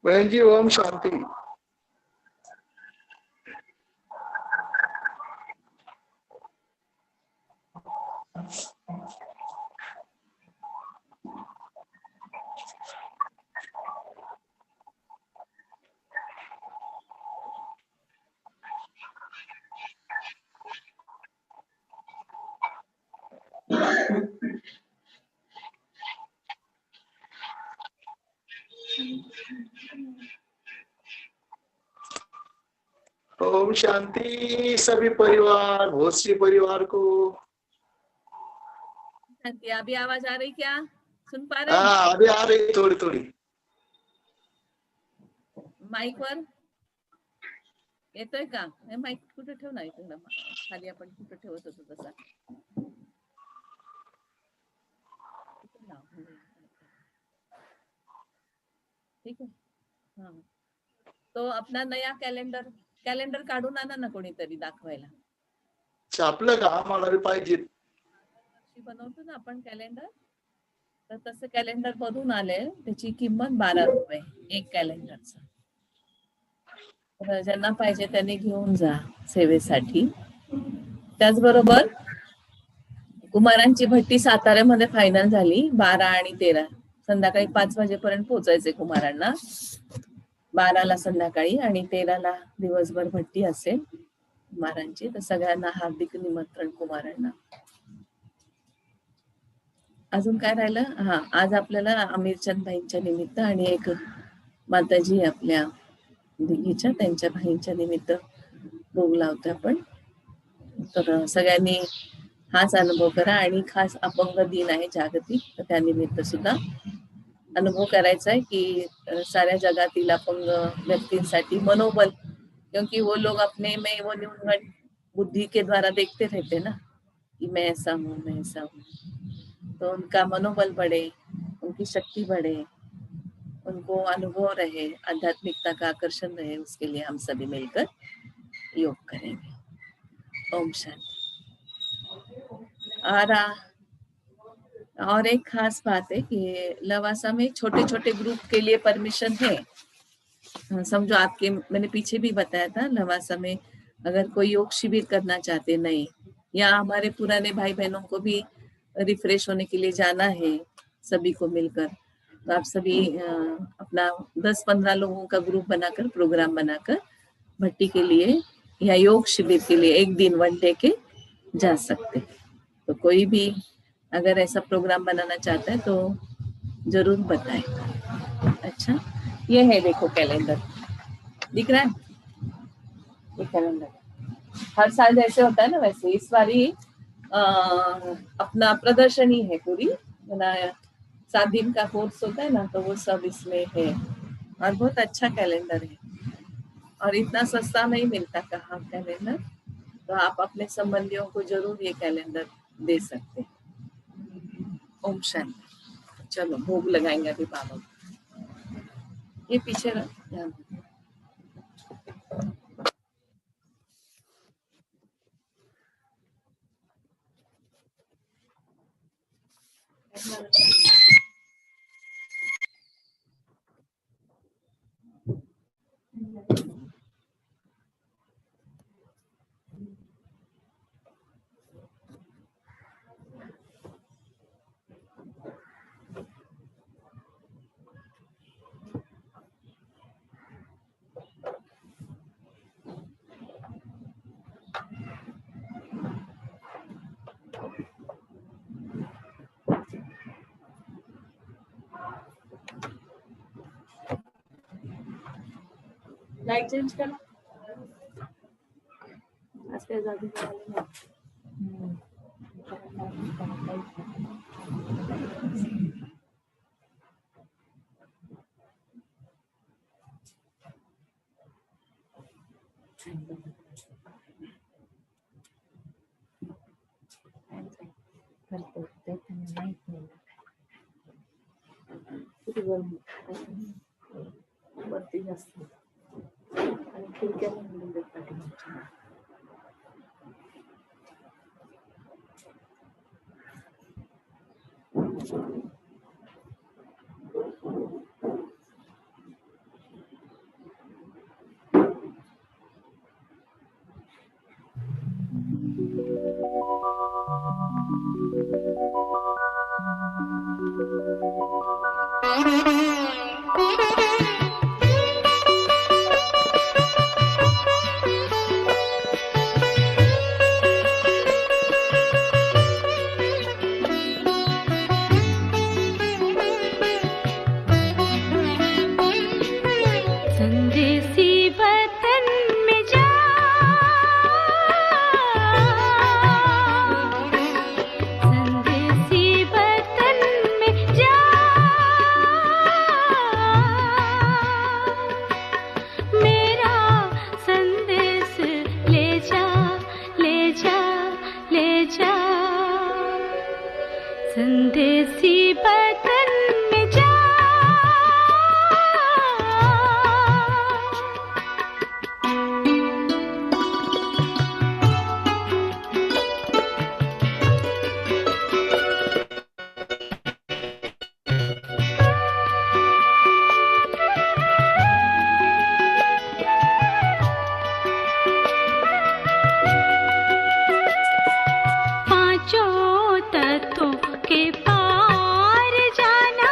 बहन जी ओम शांति। ओम शांति सभी परिवार, भोसरी परिवार को। शांति। अभी आवाज आ रही क्या? सुन पा रहे? हाँ अभी आ रही थोड़ी थोडी। माईक वर येतोय का? माईक कुठे ठेव ना, इकडे खाली आपण कुठे ठेवत होतो तसा. ठीक है. हाँ, तो अपना नया कॅलेंडर काढून आणा ना कोणीतरी दाखवायला. छापलं का? आम्हाला बी पाहिजे. बनवतो ना आपण कॅलेंडर, तर तसं कॅलेंडर बनवून आले. त्याची किंमत 12 रुपये एक कॅलेंडरचं. तर ज्यांना पाहिजे त्यांनी घेऊन जा सेवेसाठी. त्याचबरोबर कुमारांची भट्टी साताऱ्यामध्ये फायनल झाली. 12 आणि 13 संध्याकाळी 5 वाजेपर्यंत पोहोचायचे कुमारांना. 12ला संध्याकाळी आणि 13ला दिवसभर भट्टी असेल कुमारांची. तर सगळ्यांना हार्दिक निमंत्रण कुमारांना. अजून काय राहिलं? हा, आज आपल्याला आमिरचंद भाईंच्या निमित्त आणि एक माताजी आपल्या दिघीच्या त्यांच्या भाईंच्या निमित्त भोग लावतो आपण. तर सगळ्यांनी हाच अनुभव करा. आणि खास अपंग दिन आहे जागतिक, तर त्या निमित्त सुद्धा अनुभव करायचा है कि साऱ्या जगातील अपंग व्यक्तींसाठी मनोबल, क्योंकि वो लोग अपने में वो न्यूनगंड बुद्धि के द्वारा देखते रहते ना कि मैं ऐसा हूँ मैं ऐसा हूँ, तो उनका मनोबल बढ़े, उनकी शक्ति बढ़े, उनको अनुभव रहे, आध्यात्मिकता का आकर्षण रहे, उसके लिए हम सभी मिलकर योग करेंगे. ओम शांति. और एक खास बात है कि लवासा में छोटे छोटे ग्रुप के लिए परमिशन है। समझो आपके, मैंने पीछे भी बताया था, लवासा में अगर कोई योग शिविर करना चाहते नहीं, या हमारे पुराने भाई बहनों को भी रिफ्रेश होने के लिए जाना है सभी को मिलकर, तो आप सभी अपना 10-15 लोगों का ग्रुप बनाकर, प्रोग्राम बनाकर भट्टी के लिए या योग शिविर के लिए एक दिन 1 डे के जा सकते। तो कोई भी अगर ऐसा प्रोग्राम बनाना चाहता है तो जरूर बताएं। अच्छा, ये है देखो कैलेंडर, दिख रहा है ये कैलेंडर। हर साल जैसे होता है ना वैसे इस बार ही अपना प्रदर्शनी है पूरी बनाया। 7 दिन का कोर्स होता है ना, तो वो सब इसमें है और बहुत अच्छा कैलेंडर है और इतना सस्ता नहीं मिलता कहाँ कैलेंडर, तो आप अपने संबंधियों को जरूर ये कैलेंडर दे सकते हैं। ओम शांति। चलो भोग लगाएंगे अभी बाबा को। ये पीछे ध्यान दो। लाइट चेंज करना वरती जास्त आणि खिडक्या म्हणून देतात पाठीमागच्या. संदेसी बदन में जा पांचों तत्वों के पार जाना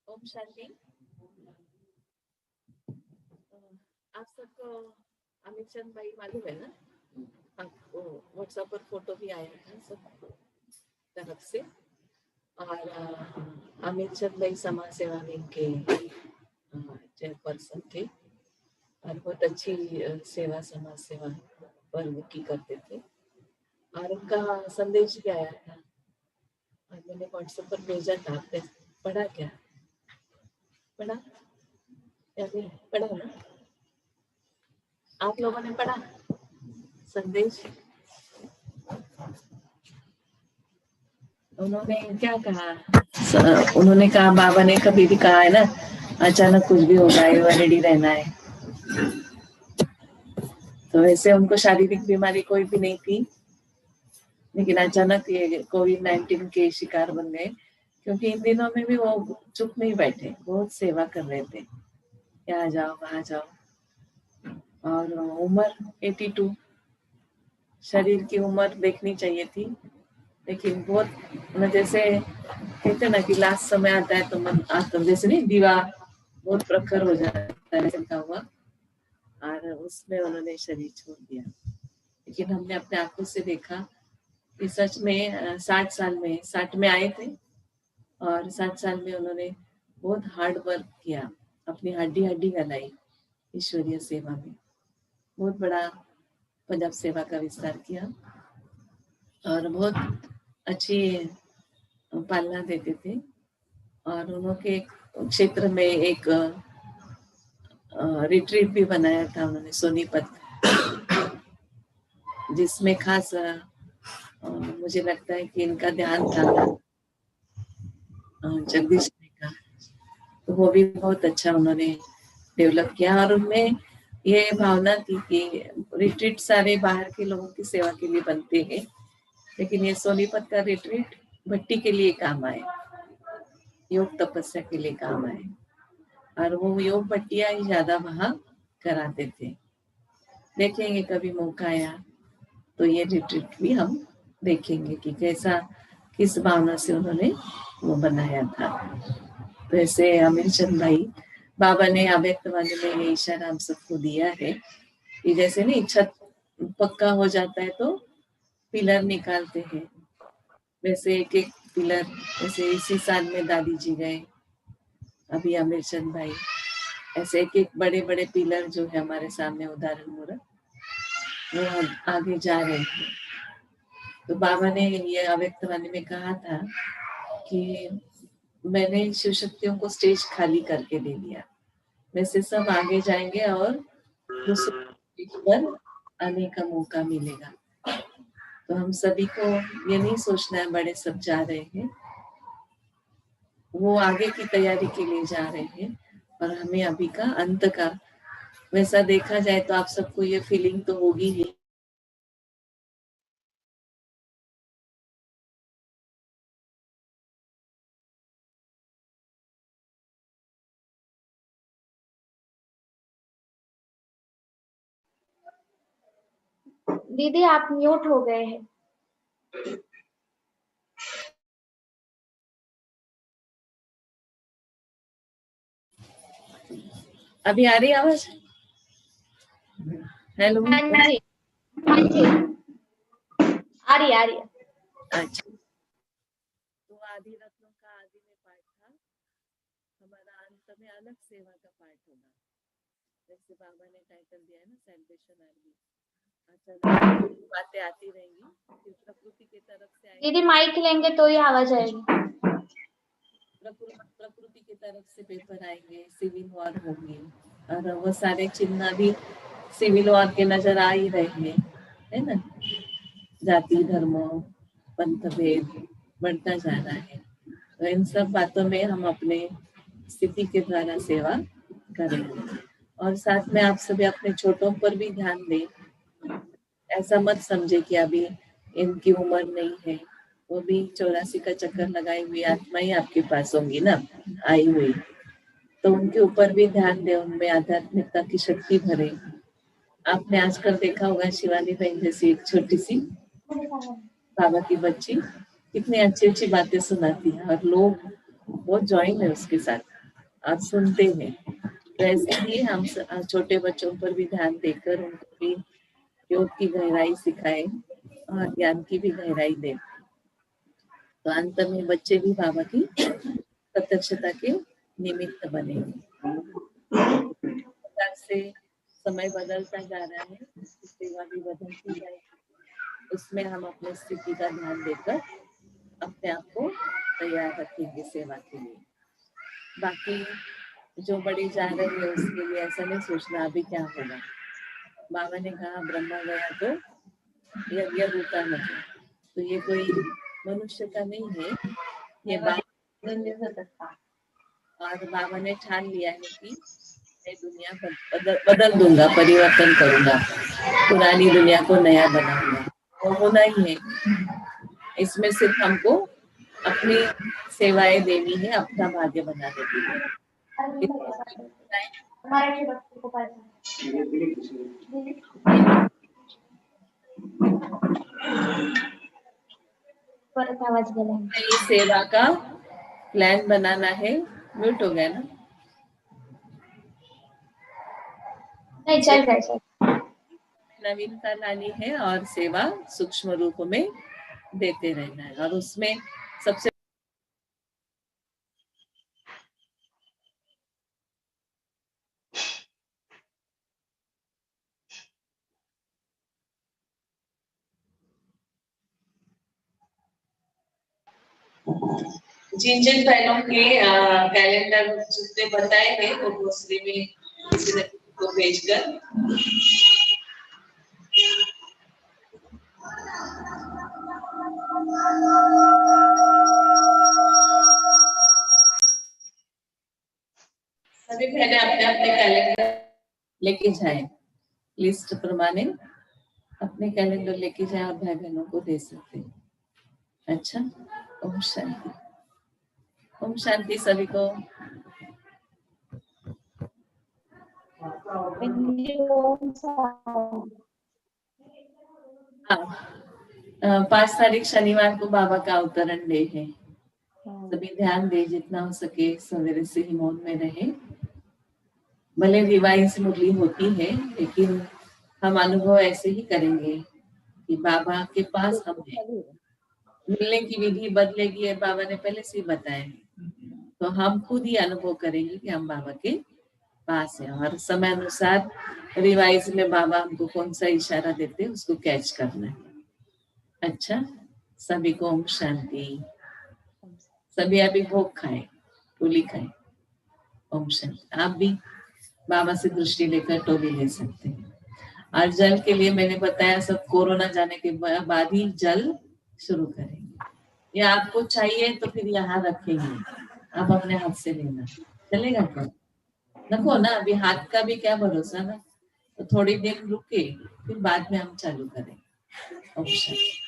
ओम शांति। आप सबको अमित चंद भाई मालूम है ना? आपको व्हाट्सएप पर फोटो भी आया था सब तरफ से। और अमित चंद भाई समाज सेवा विंग के चेयरपर्सन थे और बहुत अच्छी सेवा समाज सेवा वर्ग की करते थे। और उनका संदेश भी आया था और मैंने व्हाट्सएप पर भेजा था। आपने पढ़ा क्या? पढ़ा पढ़ा ना? आप लोगों ने पढ़ा संदेश? उन्होंने क्या कहा? उन्होंने कहा, बाबा ने कभी भी कहा है ना, अचानक कुछ भी होगा है, रेडी रहना है। तो वैसे उनको शारीरिक बीमारी कोई भी नहीं थी, लेकिन अचानक ये कोविड-19 के शिकार बन गए, क्योंकि इन दिनों में भी वो चुप नहीं बैठे, बहुत सेवा कर रहे थे, यहाँ जाओ वहाँ जाओ। और उम्र 82, शरीर की उम्र देखनी चाहिए थी, लेकिन बहुत जैसे कहते ना कि लास्ट समय आता है तो मन आता, जैसे नहीं दीवा बहुत प्रखर हो जाता है ऐसा हुआ, और उसमें उन्होंने शरीर छोड़ दिया। लेकिन हमने अपने आंखों से देखा कि सच में 60 में आए थे और 60 साल में उन्होंने बहुत हार्ड वर्क किया, अपनी हड्डी गलाई ईश्वरीय सेवा में, बहुत बड़ा पंजाब सेवा का विस्तार किया और बहुत अच्छी पालना देते थे। और उन्होंने क्षेत्र में एक रिट्रीट भी बनाया था उन्होंने सोनीपत, जिसमें खास मुझे लगता है कि इनका ध्यान था जगदीश का, तो वो भी बहुत अच्छा उन्होंने डेवलप किया। और उनमें ये भावना थी कि रिट्रीट सारे बाहर के लोगों की सेवा के लिए बनते हैं, लेकिन ये सोनीपत का रिट्रीट भट्टी के लिए काम आए, योग तपस्या के लिए काम आए, और वो योग भट्टियां ही ज्यादा वहां कराते थे। देखेंगे कभी मौका आया तो ये रिट्रीट भी हम देखेंगे कि कैसा, किस भावना से उन्होंने वो बनाया था। तो ऐसे अमीर चंद भाई, बाबा ने अव्यक्तवाणी में ये इशारा हम सबको दिया है कि जैसे नहीं छत पक्का हो जाता है तो पिलर निकालते हैं, वैसे एक एक पिलर, जैसे इसी साल में दादी जी गए, अभी अमीर चंद भाई, ऐसे एक एक बड़े बड़े पिलर जो है हमारे सामने उदाहरण मूर्त, वो आगे जा रहे हैं। तो बाबा ने ये अव्यक्तवाणी में कहा था कि मैंने शिव शक्तियों को स्टेज खाली करके दे दिया, वैसे सब आगे जाएंगे और दूसरे स्टेज पर आने का मौका मिलेगा। तो हम सभी को ये नहीं सोचना है बड़े सब जा रहे हैं, वो आगे की तैयारी के लिए जा रहे हैं, और हमें अभी का अंत का वैसा देखा जाए तो आप सबको ये फीलिंग तो होगी ही। दीदी आप म्यूट हो गए हैं। अभी आ रही आवाज? हेलो, हाँ जी, हाँ जी, आ रही है। अच्छा, तो आदि रत्नों का आदि में पाठ था, हमारा अंत में अलग सेवा का पाठ होगा, जैसे बाबा ने टाइटल दिया है ना, सेलिब्रेशन आरबी। अच्छा, बातें आती रहेंगी, प्रकृति की तरफ से आएगी। दीदी माइक लेंगे तो ही आवाज आएगी। प्रकृति की तरफ से पेपर आएंगे, सिविल वॉर होगी, और वो सारे चिन्ह भी सिविल वॉर के नजर आ ही रहे हैं, है ना, जाति धर्म पंथ भेद बढ़ता जा रहा है। तो इन सब बातों में हम अपने स्थिति के द्वारा सेवा करें, और साथ में आप सभी अपने छोटों पर भी ध्यान दें। ऐसा मत समझे कि अभी इनकी उम्र नहीं है, वो भी 84 का चक्कर लगाई हुई आत्मा ही आपके पास होंगी ना, आई हुई, तो उनके ऊपर भी ध्यान दे, उनमें आध्यात्मिकता की शक्ति भरे। आपने आजकल देखा होगा शिवानी बहन जैसी एक छोटी सी बाबा की बच्ची कितनी अच्छी अच्छी बातें सुनाती है और लोग बहुत ज्वाइन है उसके साथ और सुनते हैं। तो ऐसे ही हम छोटे बच्चों पर भी ध्यान देकर उनको भी योग की गहराई सिखाए और ज्ञान की भी गहराई दे, तो अंत में बच्चे भी बाबा की प्रत्यक्षता के निमित्त बनेंगे। से समय बदलता जा रहा है, सेवा भी बदलती जाएगी, उसमें हम अपनी स्थिति का ध्यान देकर अपने आप को तैयार रखेंगे सेवा के लिए। बाकी जो बड़ी जा रही है उसके लिए ऐसा नहीं सोचना अभी क्या होगा। बाबा ने कहा ब्रह्मा गया तो यज्ञ होता नहीं, तो ये कोई मनुष्य का नहीं है, ये बाबा, और बाबा ने ठान लिया है कि मैं दुनिया बदल दूंगा, परिवर्तन करूंगा, पुरानी दुनिया को नया बनाऊंगा, वो होना ही है। इसमें सिर्फ हमको अपनी सेवाएं देनी है, अपना भाग्य बनाने के लिए। ये सेवा का प्लान बनाना है। म्यूट हो गया ना? नहीं, चल रहा है। नवीनता लानी है और सेवा सूक्ष्म रूप में देते रहना है, और उसमें सबसे जिन जिन बहनों के कैलेंडर जितने बताए हैं वो दूसरे में किसी ने को भेजकर सभी बहनें अपने अपने कैलेंडर लेके जाएं, लिस्ट प्रमाणे अपने कैलेंडर लेके जाएं और भाई बहनों को दे सकते हैं। अच्छा, ओम शांति। ओम शांति सभी को। 5 तारीख शनिवार को बाबा का अवतरण डे है। सभी ध्यान दे, जितना हो सके सवेरे से ही मौन में रहे। भले रिवाइज मुरली होती है, लेकिन हम अनुभव ऐसे ही करेंगे कि बाबा के पास हम हैं। मिलने की विधि बदलेगी, है बाबा ने पहले से ही बताया, तो हम खुद ही अनुभव करेंगे कि हम बाबा के पास हैं, और समय अनुसार रिवाइज में बाबा हमको कौन सा इशारा देते हैं उसको कैच करना है। अच्छा, सभी को ओम शांति। सभी अभी भोग खाएं, टोली खाएं। ओम शांति। आप भी बाबा से दृष्टि लेकर टोली ले सकते हैं। और जल के लिए मैंने बताया सब कोरोना जाने के बाद ही जल शुरू करेंगे, या आपको चाहिए तो फिर यहाँ रखेंगे, आप अपने हाथ से लेना, चलेगा क्या? रखो ना, अभी हाथ का भी क्या भरोसा ना, तो थोड़ी देर रुके फिर बाद में हम चालू करें। ओम शांति।